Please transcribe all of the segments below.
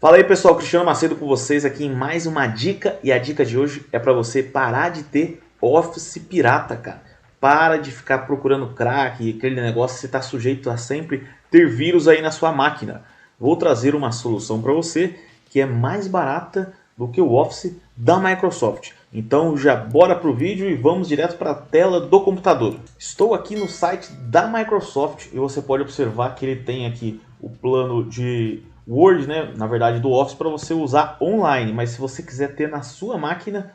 Fala aí pessoal, Cristiano Macedo com vocês aqui em mais uma dica. E a dica de hoje é para você parar de ter Office pirata, cara. Para de ficar procurando crack e aquele negócio que você está sujeito a sempre ter vírus aí na sua máquina. Vou trazer uma solução para você que é mais barata do que o Office da Microsoft. Então já bora pro vídeo e vamos direto para a tela do computador. Estou aqui no site da Microsoft e você pode observar que ele tem aqui o plano de Word, né? Na verdade do Office para você usar online, mas se você quiser ter na sua máquina,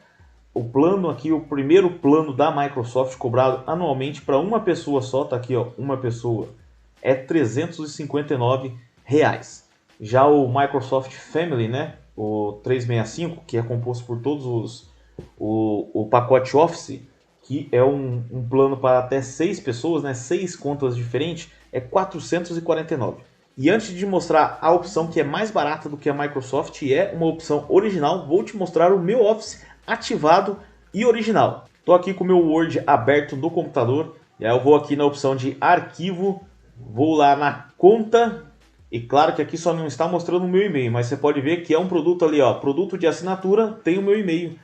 o plano aqui, o primeiro plano da Microsoft cobrado anualmente para uma pessoa só, tá aqui ó, uma pessoa, é R$ 359. Já o Microsoft Family, né? O 365, que é composto por todos o pacote Office, que é um plano para até 6 pessoas, né? 6 contas diferentes, é R$ 449. E antes de mostrar a opção que é mais barata do que a Microsoft e é uma opção original, vou te mostrar o meu Office ativado e original. Estou aqui com o meu Word aberto no computador, e aí eu vou aqui na opção de arquivo, vou lá na conta, e claro que aqui só não está mostrando o meu e-mail, mas você pode ver que é um produto ali, ó, produto de assinatura, tem o meu e-mail,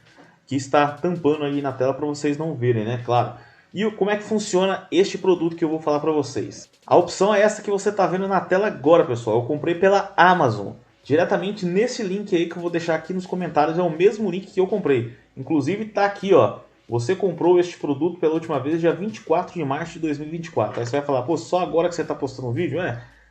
que está tampando aí na tela para vocês não verem, né, claro. E como é que funciona este produto que eu vou falar para vocês? A opção é essa que você está vendo na tela agora, pessoal. Eu comprei pela Amazon. Diretamente nesse link aí que eu vou deixar aqui nos comentários. É o mesmo link que eu comprei. Inclusive está aqui, ó. Você comprou este produto pela última vez dia 24 de março de 2024. Aí você vai falar, pô, só agora que você está postando um vídeo?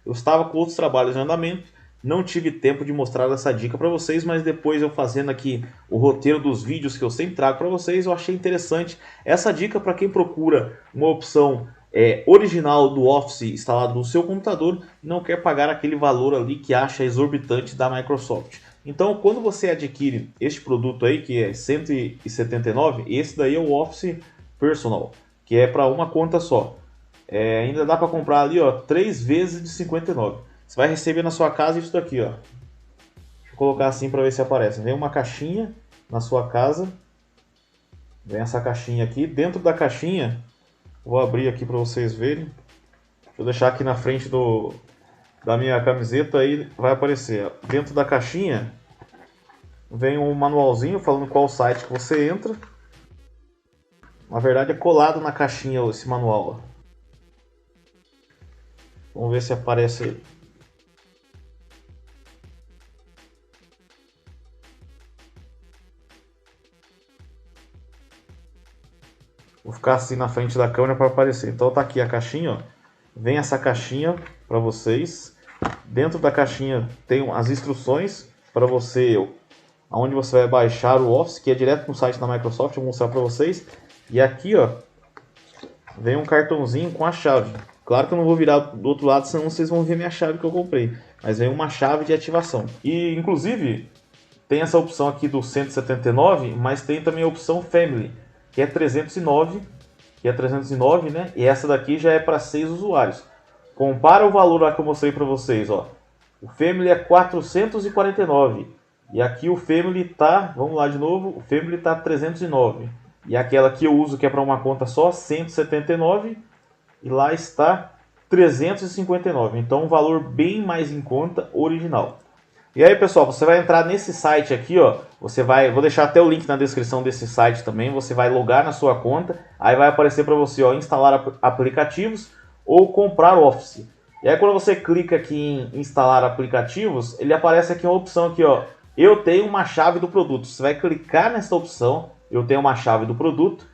Eu estava com outros trabalhos em andamento. Não tive tempo de mostrar essa dica para vocês, mas depois eu fazendo aqui o roteiro dos vídeos que eu sempre trago para vocês, eu achei interessante essa dica para quem procura uma opção original do Office instalado no seu computador e não quer pagar aquele valor ali que acha exorbitante da Microsoft. Então, quando você adquire este produto aí, que é 179, esse daí é o Office Personal, que é para uma conta só. Ainda dá para comprar ali, ó, 3 vezes de 59. Você vai receber na sua casa isso daqui, ó. Deixa eu colocar assim para ver se aparece. Vem uma caixinha na sua casa. Vem essa caixinha aqui. Dentro da caixinha, vou abrir aqui para vocês verem. Deixa eu deixar aqui na frente da minha camiseta, aí vai aparecer. Dentro da caixinha vem um manualzinho falando qual site que você entra. Na verdade é colado na caixinha esse manual, ó. Vamos ver se aparece aí. Vou ficar assim na frente da câmera para aparecer. Então tá aqui a caixinha, ó. Vem essa caixinha para vocês. Dentro da caixinha tem as instruções para você, onde você vai baixar o Office, que é direto no site da Microsoft. Eu vou mostrar para vocês. E aqui, ó, vem um cartãozinho com a chave. Claro que eu não vou virar do outro lado, senão vocês vão ver minha chave que eu comprei. Mas vem uma chave de ativação. E inclusive tem essa opção aqui do 179, mas tem também a opção Family, que é 309, né? E essa daqui já é para 6 usuários. Compara o valor lá que eu mostrei para vocês, ó. O Family é 449 e aqui o Family tá, vamos lá de novo, o Family tá 309. E aquela que eu uso que é para uma conta só, 179, e lá está 359. Então um valor bem mais em conta, original. E aí, pessoal, você vai entrar nesse site aqui, ó. Vou deixar até o link na descrição desse site também. Você vai logar na sua conta, aí vai aparecer para você, ó, instalar aplicativos ou comprar Office. E aí quando você clica aqui em instalar aplicativos, ele aparece aqui uma opção aqui, ó. Eu tenho uma chave do produto. Você vai clicar nessa opção, eu tenho uma chave do produto,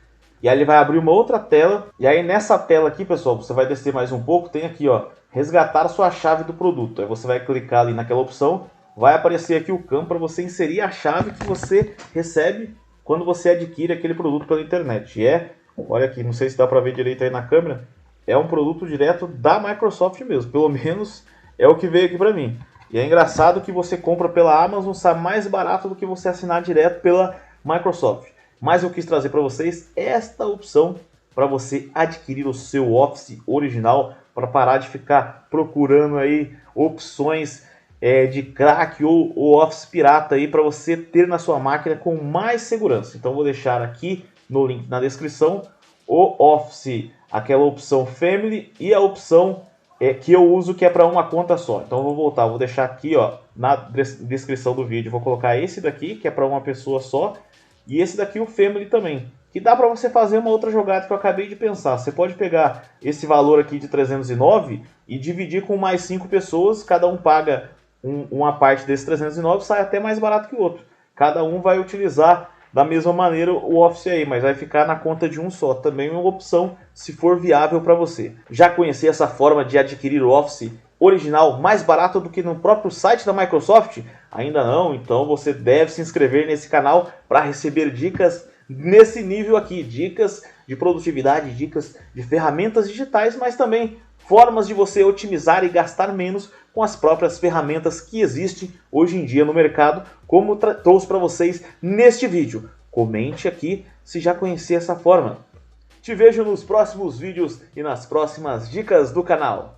e aí ele vai abrir uma outra tela. E aí nessa tela aqui, pessoal, você vai descer mais um pouco, tem aqui, ó, resgatar sua chave do produto. Aí você vai clicar ali naquela opção. Vai aparecer aqui o campo para você inserir a chave que você recebe quando você adquire aquele produto pela internet. E olha aqui, não sei se dá para ver direito aí na câmera, é um produto direto da Microsoft mesmo. Pelo menos é o que veio aqui para mim. E é engraçado que você compra pela Amazon, sai mais barato do que você assinar direto pela Microsoft. Mas eu quis trazer para vocês esta opção para você adquirir o seu Office original, para parar de ficar procurando aí opções de crack ou Office pirata aí para você ter na sua máquina com mais segurança. Então vou deixar aqui no link na descrição o Office, aquela opção Family e a opção que eu uso que é para uma conta só. Então eu vou voltar, vou deixar aqui, ó, na descrição do vídeo. Vou colocar esse daqui, que é para uma pessoa só, e esse daqui o Family também, que dá para você fazer uma outra jogada que eu acabei de pensar. Você pode pegar esse valor aqui de 309 e dividir com mais 5 pessoas, cada um paga uma parte desses 309, sai até mais barato que o outro. Cada um vai utilizar da mesma maneira o Office aí, mas vai ficar na conta de um só. Também uma opção, se for viável para você. Já conheci essa forma de adquirir o Office original mais barato do que no próprio site da Microsoft? Ainda não? Então você deve se inscrever nesse canal para receber dicas nesse nível aqui. Dicas de produtividade, dicas de ferramentas digitais, mas também formas de você otimizar e gastar menos com as próprias ferramentas que existem hoje em dia no mercado, como trouxe para vocês neste vídeo. Comente aqui se já conhecia essa forma. Te vejo nos próximos vídeos e nas próximas dicas do canal.